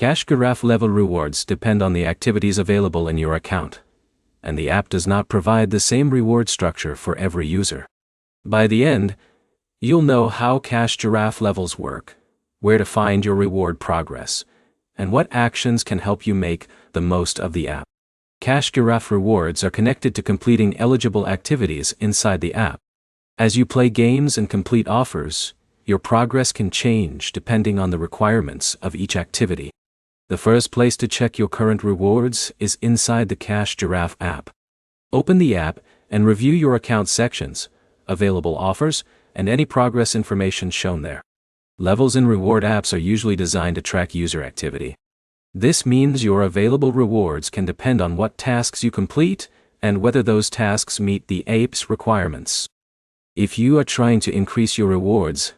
Cash Giraffe level rewards depend on the activities available in your account, and the app does not provide the same reward structure for every user. By the end, you'll know how Cash Giraffe levels work, where to find your reward progress, and what actions can help you make the most of the app. Cash Giraffe rewards are connected to completing eligible activities inside the app. As you play games and complete offers, your progress can change depending on the requirements of each activity. The first place to check your current rewards is inside the Cash Giraffe app. Open the app and review your account sections, available offers, and any progress information shown there. Levels in reward apps are usually designed to track user activity. This means your available rewards can depend on what tasks you complete and whether those tasks meet the app's requirements. If you are trying to increase your rewards,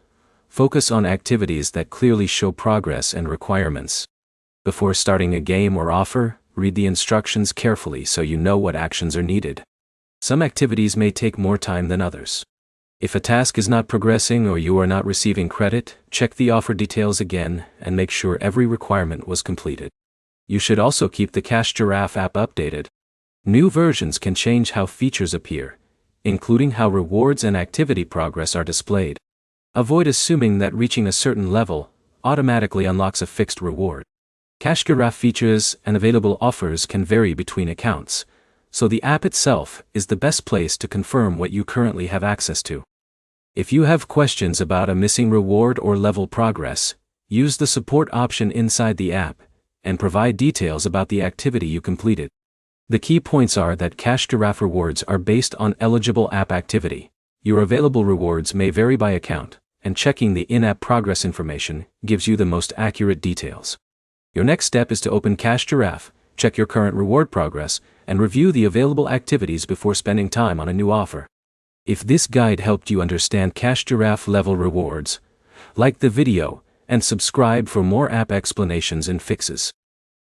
focus on activities that clearly show progress and requirements. Before starting a game or offer, read the instructions carefully so you know what actions are needed. Some activities may take more time than others. If a task is not progressing or you are not receiving credit, check the offer details again and make sure every requirement was completed. You should also keep the Cash Giraffe app updated. New versions can change how features appear, including how rewards and activity progress are displayed. Avoid assuming that reaching a certain level automatically unlocks a fixed reward. Cash Giraffe features and available offers can vary between accounts, so the app itself is the best place to confirm what you currently have access to. If you have questions about a missing reward or level progress, use the support option inside the app and provide details about the activity you completed. The key points are that Cash Giraffe rewards are based on eligible app activity. Your available rewards may vary by account, and checking the in-app progress information gives you the most accurate details. Your next step is to open Cash Giraffe, check your current reward progress, and review the available activities before spending time on a new offer. If this guide helped you understand Cash Giraffe level rewards, like the video and subscribe for more app explanations and fixes.